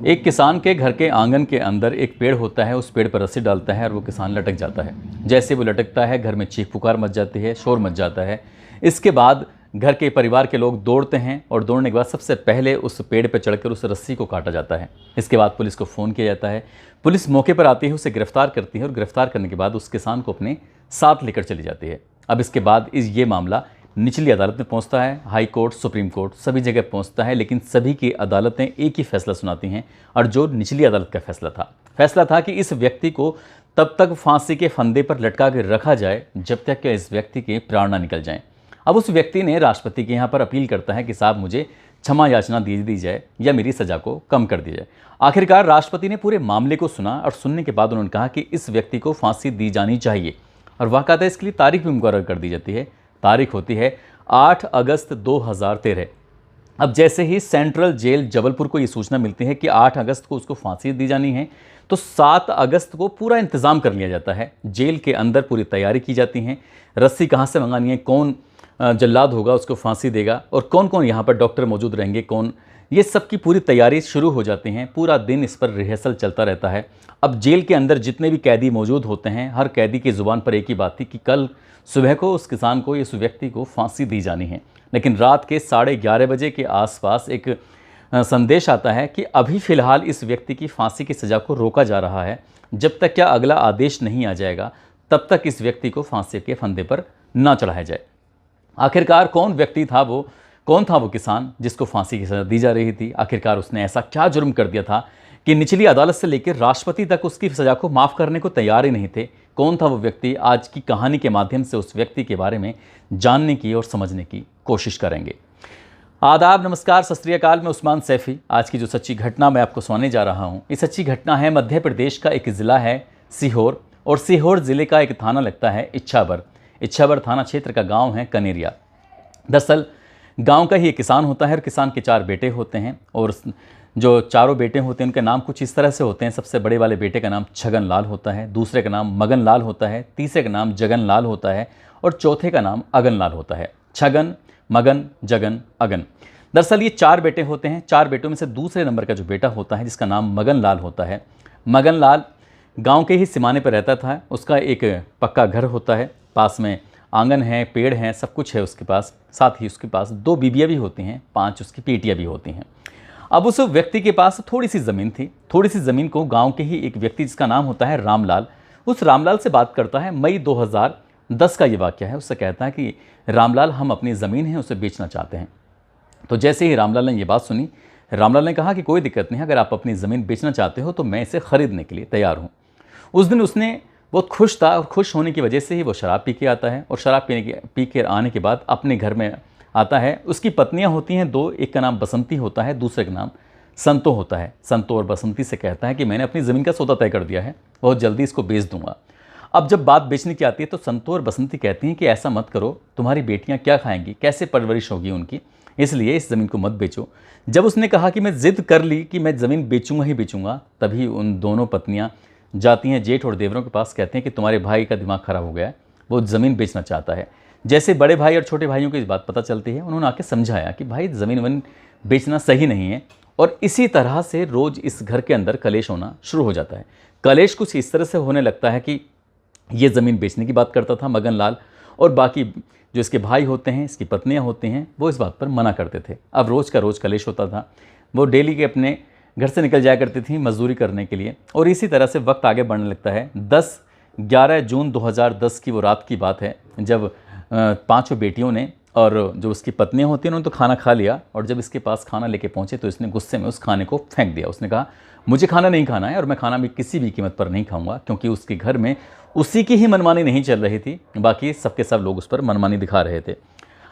एक किसान के घर के आंगन के अंदर एक पेड़ होता है, उस पेड़ पर रस्सी डालता है और वो किसान लटक जाता है। जैसे वो लटकता है घर में चीख पुकार मच जाती है, शोर मच जाता है। इसके बाद घर के परिवार के लोग दौड़ते हैं और दौड़ने के बाद सबसे पहले उस पेड़ पर चढ़कर उस रस्सी को काटा जाता है। इसके बाद पुलिस को फ़ोन किया जाता है। पुलिस मौके पर आती है, उसे गिरफ्तार करती है और गिरफ्तार करने के बाद उस किसान को अपने साथ लेकर चली जाती है। अब इसके बाद ये मामला निचली अदालत में पहुंचता है, हाई कोर्ट, सुप्रीम कोर्ट, सभी जगह पहुंचता है, लेकिन सभी की अदालतें एक ही फैसला सुनाती हैं। और जो निचली अदालत का फैसला था कि इस व्यक्ति को तब तक फांसी के फंदे पर लटका कर रखा जाए जब तक कि इस व्यक्ति के प्राण ना निकल जाएं। अब उस व्यक्ति ने राष्ट्रपति के यहाँ पर अपील करता है कि साहब मुझे क्षमा याचना दे दी जाए या मेरी सज़ा को कम कर दिया जाए। आखिरकार राष्ट्रपति ने पूरे मामले को सुना और सुनने के बाद उन्होंने कहा कि इस व्यक्ति को फांसी दी जानी चाहिए और वाक़ात इसके लिए तारीख भी मुकर्रर कर दी जाती है। तारीख होती है 8 अगस्त 2013। अब जैसे ही सेंट्रल जेल जबलपुर को ये सूचना मिलती है कि 8 अगस्त को उसको फांसी दी जानी है, तो 7 अगस्त को पूरा इंतज़ाम कर लिया जाता है। जेल के अंदर पूरी तैयारी की जाती है, रस्सी कहाँ से मंगानी है, कौन जल्लाद होगा उसको फांसी देगा और कौन कौन यहाँ पर डॉक्टर मौजूद रहेंगे, कौन, ये सब की पूरी तैयारी शुरू हो जाती हैं। पूरा दिन इस पर रिहर्सल चलता रहता है। अब जेल के अंदर जितने भी कैदी मौजूद होते हैं, हर कैदी की ज़ुबान पर एक ही बात थी कि कल सुबह को उस किसान को, इस व्यक्ति को फांसी दी जानी है। लेकिन रात के 11:30 बजे के आसपास एक संदेश आता है कि अभी फ़िलहाल इस व्यक्ति की फांसी की सज़ा को रोका जा रहा है। जब तक क्या अगला आदेश नहीं आ जाएगा तब तक इस व्यक्ति को फांसी के फंदे पर ना चढ़ाया जाए। आखिरकार कौन था वो किसान जिसको फांसी की सज़ा दी जा रही थी? आखिरकार उसने ऐसा क्या जुर्म कर दिया था कि निचली अदालत से लेकर राष्ट्रपति तक उसकी सज़ा को माफ़ करने को तैयार ही नहीं थे? कौन था वो व्यक्ति? आज की कहानी के माध्यम से उस व्यक्ति के बारे में जानने की और समझने की कोशिश करेंगे। आदाब, नमस्कार, सत श्री अकाल। मैं उस्मान सैफ़ी। आज की जो सच्ची घटना मैं आपको सुनाने जा रहा हूँ, ये सच्ची घटना है मध्य प्रदेश का एक ज़िला है सीहोर, और सीहोर ज़िले का एक थाना लगता है इच्छावर थाना क्षेत्र का गाँव है कनेरिया। दरअसल गांव का ही एक किसान होता है और किसान के 4 बेटे होते हैं, और जो चारों बेटे होते हैं उनके नाम कुछ इस तरह से होते हैं। सबसे बड़े वाले बेटे का नाम छगन लाल होता है, दूसरे का नाम मगन लाल होता है, तीसरे का नाम जगन लाल होता है और चौथे का नाम अगन लाल होता है। छगन, मगन, जगन, अगन। दरअसल ये 4 बेटे होते हैं। 4 बेटों में से दूसरे नंबर का जो बेटा होता है जिसका नाम मगन लाल होता है, मगन लाल गाँव के ही सिमाने पर रहता था। उसका एक पक्का घर होता है, पास में आंगन है, पेड़ हैं, सब कुछ है उसके पास। साथ ही उसके पास 2 बीबियाँ भी होती हैं, 5 उसकी बेटियाँ भी होती हैं। अब उस व्यक्ति के पास थोड़ी सी ज़मीन थी। थोड़ी सी ज़मीन को गांव के ही एक व्यक्ति जिसका नाम होता है रामलाल, उस रामलाल से बात करता है। मई 2010 का ये वाक़या है। उससे कहता है कि रामलाल, हम अपनी ज़मीन है उसे बेचना चाहते हैं। तो जैसे ही रामलाल ने ये बात सुनी, रामलाल ने कहा कि कोई दिक्कत नहीं है, अगर आप अपनी ज़मीन बेचना चाहते हो तो मैं इसे ख़रीदने के लिए तैयार हूँ। उस दिन उसने बहुत खुश था, और खुश होने की वजह से ही वो शराब पी के आता है, और शराब पी के आने के बाद अपने घर में आता है। उसकी पत्नियां होती हैं 2, एक का नाम बसंती होता है, दूसरे का नाम संतो होता है। संतो और बसंती से कहता है कि मैंने अपनी ज़मीन का सौदा तय कर दिया है, बहुत जल्दी इसको बेच दूंगा। अब जब बात बेचने की आती है तो संतो और बसंती कहती हैं कि ऐसा मत करो, तुम्हारी बेटियाँ क्या खाएंगी, कैसे परवरिश होगी उनकी, इसलिए इस ज़मीन को मत बेचो। जब उसने कहा कि मैं ज़िद कर ली कि मैं ज़मीन बेचूंगा ही बेचूंगा, तभी उन दोनों पत्नियाँ जाती हैं जेठ और देवरों के पास, कहते हैं कि तुम्हारे भाई का दिमाग ख़राब हो गया है, वो ज़मीन बेचना चाहता है। जैसे बड़े भाई और छोटे भाइयों को इस बात पता चलती है, उन्होंने आके समझाया कि भाई ज़मीन बेचना सही नहीं है। और इसी तरह से रोज़ इस घर के अंदर कलेश होना शुरू हो जाता है। कलेश कुछ इस तरह से होने लगता है कि ये ज़मीन बेचने की बात करता था मगन लाल, और बाकी जो इसके भाई होते हैं, इसकी पत्नियाँ होती हैं, वो इस बात पर मना करते थे। अब रोज़ का रोज़ कलेश होता था। वो डेली के अपने घर से निकल जाया करती थी मजदूरी करने के लिए, और इसी तरह से वक्त आगे बढ़ने लगता है। 11 जून 2010 की वो रात की बात है, जब 5 बेटियों ने और जो उसकी पत्नियां होती हैं उन्होंने तो खाना खा लिया, और जब इसके पास खाना लेके पहुंचे तो इसने गुस्से में उस खाने को फेंक दिया। उसने कहा मुझे खाना नहीं खाना है, और मैं खाना भी किसी भी कीमत पर नहीं खाऊंगा, क्योंकि उसके घर में उसी की ही मनमानी नहीं चल रही थी, बाकी सबके सब लोग उस पर मनमानी दिखा रहे थे।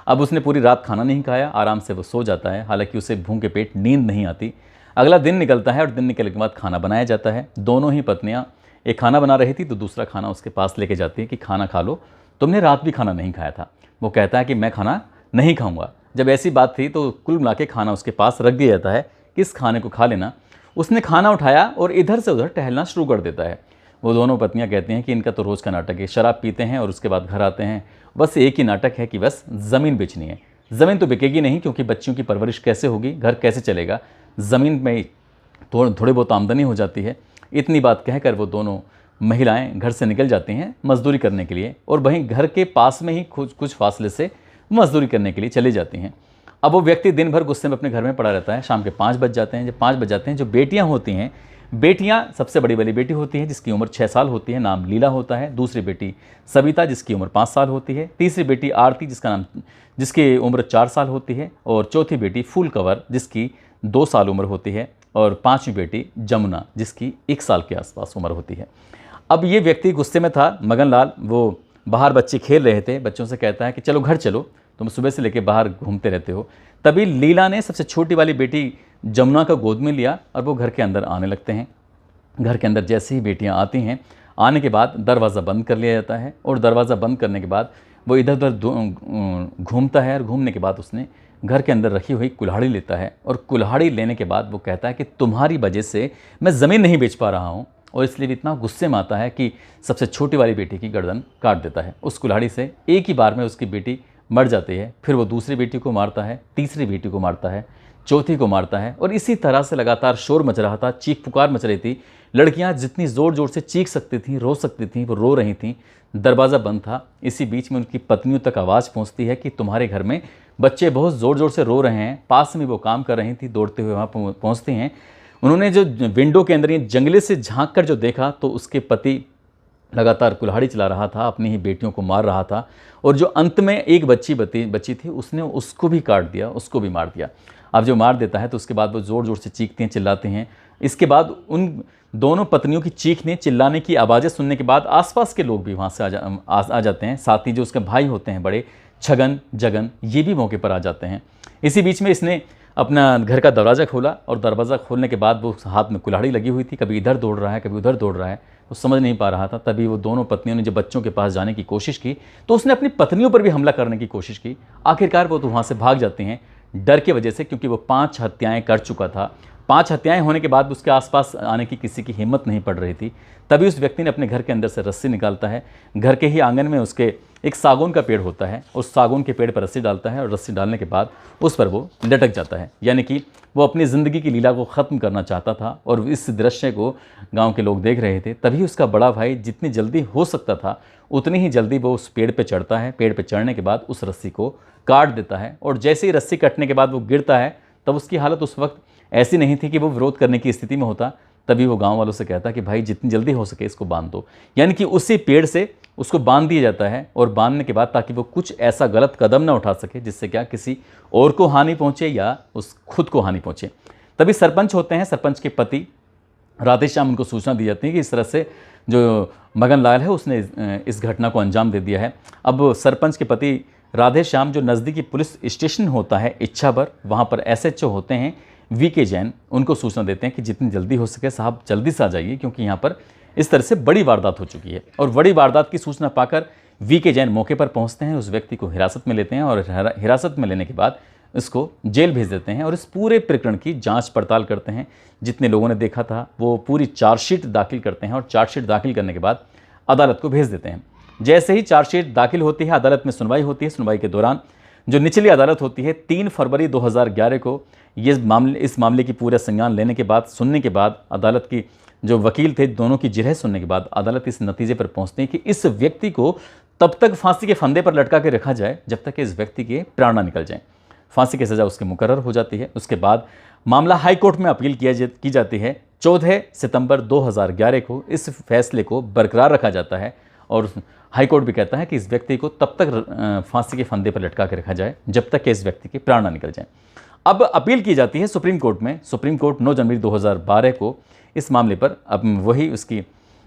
अब उसने पूरी रात खाना नहीं खाया, आराम से वो सो जाता है। हालांकि उसे भूखे पेट नींद नहीं आती। अगला दिन निकलता है और दिन निकलने के बाद खाना बनाया जाता है। दोनों ही पत्नियां, एक खाना बना रही थी तो दूसरा खाना उसके पास लेके जाती है कि खाना खा लो, तुमने रात भी खाना नहीं खाया था। वो कहता है कि मैं खाना नहीं खाऊंगा। जब ऐसी बात थी तो कुल मिला के खाना उसके पास रख दिया जाता है कि इस खाने को खा लेना। उसने खाना उठाया और इधर से उधर टहलना शुरू कर देता है। वो दोनों पत्नियां कहती हैं कि इनका तो रोज़ का नाटक है, शराब पीते हैं और उसके बाद घर आते हैं, बस एक ही नाटक है कि बस ज़मीन बेचनी है। ज़मीन तो बिकेगी नहीं, क्योंकि बच्चियों की परवरिश कैसे होगी, घर कैसे चलेगा, ज़मीन में थोड़ी बहुत आमदनी हो जाती है। इतनी बात कहकर वो दोनों महिलाएं घर से निकल जाती हैं मजदूरी करने के लिए, और वहीं घर के पास में ही कुछ फासले से मजदूरी करने के लिए चली जाती हैं। अब वो व्यक्ति दिन भर गुस्से में अपने घर में पड़ा रहता है। शाम के 5 बज जाते हैं। जब 5 बज जाते हैं, जो बेटियां होती हैं, बेटियां सबसे बड़ी वाली बेटी होती है जिसकी उम्र 6 साल होती है, नाम लीला होता है। दूसरी बेटी सविता जिसकी उम्र 5 साल होती है। तीसरी बेटी आरती जिसकी उम्र 4 साल होती है। और चौथी बेटी फूल कंवर जिसकी 2 साल उम्र होती है। और 5वीं बेटी जमुना जिसकी 1 साल के आसपास उम्र होती है। अब ये व्यक्ति गुस्से में था, मगनलाल। वो बाहर बच्चे खेल रहे थे, बच्चों से कहता है कि चलो घर चलो, तुम सुबह से लेकर बाहर घूमते रहते हो। तभी लीला ने सबसे छोटी वाली बेटी जमुना का गोद में लिया और वो घर के अंदर आने लगते हैं। घर के अंदर जैसे ही बेटियां आती हैं, आने के बाद दरवाज़ा बंद कर लिया जाता है। और दरवाज़ा बंद करने के बाद वो इधर उधर घूमता है, और घूमने के बाद उसने घर के अंदर रखी हुई कुल्हाड़ी लेता है। और कुल्हाड़ी लेने के बाद वो कहता है कि तुम्हारी वजह से मैं ज़मीन नहीं बेच पा रहा हूँ, और इसलिए भी इतना गुस्से में आता है कि सबसे छोटी वाली बेटी की गर्दन काट देता है। उस कुल्हाड़ी से एक ही बार में उसकी बेटी मर जाती है। फिर वो दूसरी बेटी को मारता है, तीसरी बेटी को मारता है, चौथी को मारता है। और इसी तरह से लगातार शोर मच रहा था, चीख पुकार मच रही थी। लड़कियां जितनी ज़ोर ज़ोर से चीख सकती थीं, रो सकती थीं, वो रो रही थीं। दरवाज़ा बंद था। इसी बीच में उनकी पत्नियों तक आवाज़ पहुंचती है कि तुम्हारे घर में बच्चे बहुत ज़ोर ज़ोर से रो रहे हैं। पास में वो काम कर रही थी, दौड़ते हुए वहाँ पहुँचती हैं। उन्होंने जो विंडो के अंदर ये जंगले से झांक कर जो देखा, तो उसके पति लगातार कुल्हाड़ी चला रहा था, अपनी ही बेटियों को मार रहा था। और जो अंत में एक बच्ची थी, उसने उसको भी काट दिया, उसको भी मार दिया। अब जो मार देता है तो उसके बाद वो ज़ोर ज़ोर से चीखते हैं, चिल्लाते हैं। इसके बाद उन दोनों पत्नियों की चीखने चिल्लाने की आवाज़ें सुनने के बाद आसपास के लोग भी वहाँ से आ जाते हैं। साथ ही जो उसके भाई होते हैं बड़े, छगन जगन, ये भी मौके पर आ जाते हैं। इसी बीच में इसने अपना घर का दरवाज़ा खोला, और दरवाज़ा खोलने के बाद वो हाथ में कुल्हाड़ी लगी हुई थी, कभी इधर दौड़ रहा है, कभी उधर दौड़ रहा है, वो समझ नहीं पा रहा था। तभी वो दोनों पत्नियों ने जब बच्चों के पास जाने की कोशिश की, तो उसने अपनी पत्नियों पर भी हमला करने की कोशिश की। आखिरकार वो तो वहाँ से भाग जाते हैं डर की वजह से, क्योंकि वो 5 हत्याएं कर चुका था। 5 हत्याएं होने के बाद उसके आसपास आने की किसी की हिम्मत नहीं पड़ रही थी। तभी उस व्यक्ति ने अपने घर के अंदर से रस्सी निकालता है। घर के ही आंगन में उसके एक सागौन का पेड़ होता है, उस सागौन के पेड़ पर रस्सी डालता है, और रस्सी डालने के बाद उस पर वो लटक जाता है। यानी कि वो अपनी ज़िंदगी की लीला को ख़त्म करना चाहता था। और इस दृश्य को गांव के लोग देख रहे थे। तभी उसका बड़ा भाई जितनी जल्दी हो सकता था उतनी ही जल्दी वो उस पेड़ पे चढ़ता है। पेड़ पे चढ़ने के बाद उस रस्सी को काट देता है। और जैसे ही रस्सी कटने के बाद वो गिरता है, तब उसकी हालत उस वक्त ऐसी नहीं थी कि वो विरोध करने की स्थिति में होता। तभी वो गांव वालों से कहता कि भाई जितनी जल्दी हो सके इसको बांध दो। यानी कि उसी पेड़ से उसको बांध दिया जाता है। और बांधने के बाद ताकि वो कुछ ऐसा गलत कदम ना उठा सके जिससे क्या किसी और को हानि पहुंचे या उस खुद को हानि पहुंचे। तभी सरपंच होते हैं, सरपंच के पति राधेश्याम, उनको सूचना दी जाती है कि इस तरह से जो मगनलाल है उसने इस घटना को अंजाम दे दिया है। अब सरपंच के पति राधेश्याम जो नज़दीकी पुलिस स्टेशन होता है इच्छावर, वहाँ पर SHO होते हैं VK जैन, उनको सूचना देते हैं कि जितनी जल्दी हो सके साहब जल्दी से आ जाइए, क्योंकि यहाँ पर इस तरह से बड़ी वारदात हो चुकी है। और बड़ी वारदात की सूचना पाकर VK जैन मौके पर पहुँचते हैं, उस व्यक्ति को हिरासत में लेते हैं, और हिरासत में लेने के बाद इसको जेल भेज देते हैं। और इस पूरे प्रकरण की जांच पड़ताल करते हैं। जितने लोगों ने देखा था वो पूरी चार्जशीट दाखिल करते हैं, और चार्जशीट दाखिल करने के बाद अदालत को भेज देते हैं। जैसे ही चार्जशीट दाखिल होती है, अदालत में सुनवाई होती है। सुनवाई के दौरान जो निचली अदालत होती है, 3 फरवरी 2011 को इस मामले की पूरा संज्ञान लेने के बाद, सुनने के बाद, अदालत की जो वकील थे दोनों की जिरह सुनने के बाद अदालत इस नतीजे पर पहुंचती है कि इस व्यक्ति को तब तक फांसी के फंदे पर लटका के रखा जाए जब तक कि इस व्यक्ति के प्राण ना निकल जाएं। फांसी की सज़ा उसके मुकर्रर हो जाती है। उसके बाद मामला हाई कोर्ट में अपील की जाती है। 14 सितंबर 2011 को इस फैसले को बरकरार रखा जाता है। और हाई कोर्ट भी कहता है कि इस व्यक्ति को तब तक फांसी के फंदे पर लटका के रखा जाए जब तक कि इस व्यक्ति के प्राण ना निकल जाएं। अब अपील की जाती है सुप्रीम कोर्ट में। सुप्रीम कोर्ट 9 जनवरी 2012 को इस मामले पर अब वही उसकी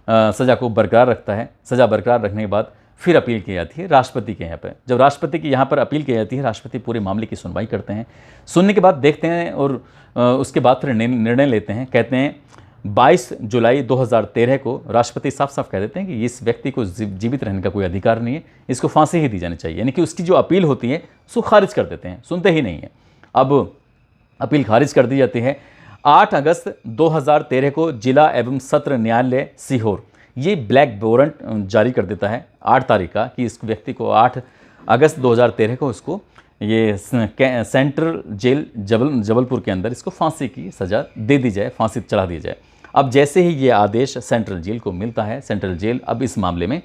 सज़ा को बरकरार रखता है। सज़ा बरकरार रखने के बाद फिर अपील की जाती है राष्ट्रपति के यहाँ पर। जब राष्ट्रपति की यहाँ पर अपील की जाती है, राष्ट्रपति पूरे मामले की सुनवाई करते हैं। सुनने के बाद देखते हैं और उसके बाद फिर निर्णय लेते हैं। कहते हैं 22 जुलाई 2013 को राष्ट्रपति साफ साफ कह देते हैं कि इस व्यक्ति को जीवित रहने का कोई अधिकार नहीं है, इसको फांसी ही दी जानी चाहिए। यानी कि उसकी जो अपील होती है उसको खारिज कर देते हैं, सुनते ही नहीं है। अब अपील खारिज कर दी जाती है। 8 अगस्त 2013 को जिला एवं सत्र न्यायालय सीहोर ये ब्लैक वारंट जारी कर देता है 8 तारीख का कि इस व्यक्ति को 8 अगस्त 2013 को उसको ये सेंट्रल जेल जबलपुर के अंदर इसको फांसी की सज़ा दे दी जाए, फांसी चढ़ा दी जाए। अब जैसे ही ये आदेश सेंट्रल जेल को मिलता है, सेंट्रल जेल अब इस मामले में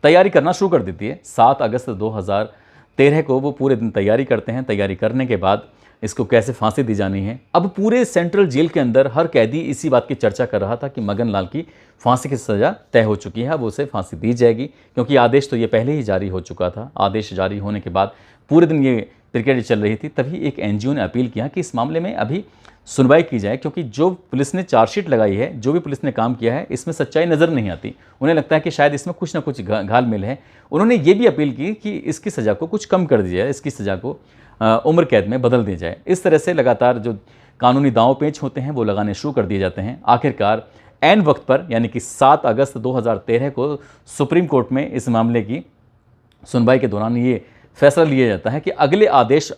तैयारी करना शुरू कर देती है। 7 अगस्त 2013 को वो पूरे दिन तैयारी करते हैं। तैयारी करने के बाद इसको कैसे फांसी दी जानी है, अब पूरे सेंट्रल जेल के अंदर हर कैदी इसी बात की चर्चा कर रहा था कि मगन लाल की फांसी की सज़ा तय हो चुकी है, अब उसे फांसी दी जाएगी, क्योंकि आदेश तो ये पहले ही जारी हो चुका था। आदेश जारी होने के बाद पूरे दिन ये क्रिकेट चल रही थी। तभी एक एनजीओ ने अपील किया कि इस मामले में अभी सुनवाई की जाए, क्योंकि जो पुलिस ने चार्जशीट लगाई है, जो भी पुलिस ने काम किया है, इसमें सच्चाई नज़र नहीं आती। उन्हें लगता है कि शायद इसमें कुछ ना कुछ घालमेल है। उन्होंने ये भी अपील की कि इसकी सज़ा को कुछ कम कर दिया जाए, इसकी सज़ा को उम्र कैद में बदल दी जाए। इस तरह से लगातार जो कानूनी दांव पेच होते हैं वो लगाने शुरू कर दिए जाते हैं। आखिरकार ऐन वक्त पर यानी कि 7 अगस्त 2013 को सुप्रीम कोर्ट में इस मामले की सुनवाई के दौरान ये फैसला लिया जाता है कि अगले आदेश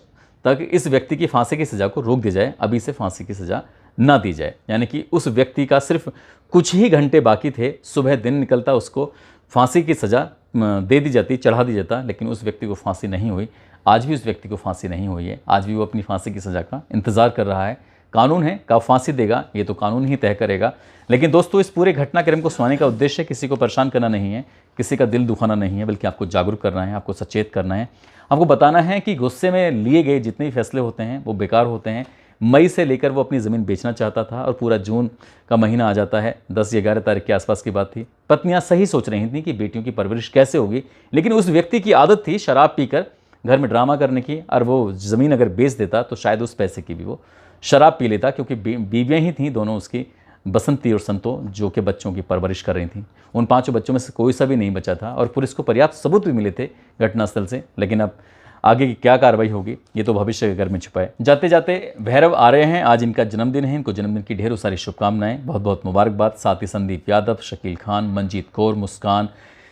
तक इस व्यक्ति की फांसी की सज़ा को रोक दिया जाए, अभी से फांसी की सज़ा ना दी जाए। यानी कि उस व्यक्ति का सिर्फ कुछ ही घंटे बाकी थे, सुबह दिन निकलता उसको फांसी की सज़ा दे दी जाती, चढ़ा दी जाता, लेकिन उस व्यक्ति को फांसी नहीं हुई। आज भी उस व्यक्ति को फांसी नहीं हुई है, आज भी वो अपनी फांसी की सज़ा का इंतज़ार कर रहा है। कानून है, कब फांसी देगा ये तो कानून ही तय करेगा। लेकिन दोस्तों, इस पूरे घटनाक्रम को सुनाने का उद्देश्य किसी को परेशान करना नहीं है, किसी का दिल दुखाना नहीं है, बल्कि आपको जागरूक करना है, आपको सचेत करना है, आपको बताना है कि गुस्से में लिए गए जितने भी फैसले होते हैं वो बेकार होते हैं। मई से लेकर वो अपनी ज़मीन बेचना चाहता था और पूरा जून का महीना आ जाता है, 10 या 11 तारीख के आसपास की बात थी। पत्नियां सही सोच रही थी कि बेटियों की परवरिश कैसे होगी, लेकिन उस व्यक्ति की आदत थी शराब पीकर घर में ड्रामा करने की, और वो ज़मीन अगर बेच देता तो शायद उस पैसे की भी वो शराब पी लेता, क्योंकि बीवियाँ ही थीं दोनों उसकी, बसंती और संतो, जो कि बच्चों की परवरिश कर रही थीं। उन 5 बच्चों में से कोई सा भी नहीं बचा था और पुलिस को पर्याप्त सबूत भी मिले थे घटनास्थल से। लेकिन अब आगे की क्या कार्रवाई होगी ये तो भविष्य के घर में छुपा है। जाते जाते भैरव आ रहे हैं, आज इनका जन्मदिन है, इनको जन्मदिन की ढेरों सारी शुभकामनाएं, बहुत बहुत मुबारकबाद। साथ ही संदीप यादव, शकील खान, मंजीत कौर, मुस्कान,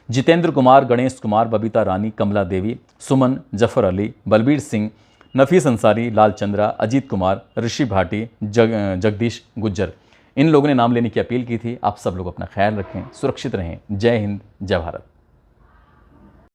जितेंद्र कुमार, गणेश कुमार, बबीता रानी, कमला देवी, सुमन, जफर अली, बलबीर सिंह, नफीस अंसारी, लाल चंद्रा, अजीत कुमार, ऋषि भाटी, जगदीश गुज्जर, इन लोगों ने नाम लेने की अपील की थी। आप सब लोग अपना ख्याल रखें, सुरक्षित रहें। जय हिंद, जय भारत।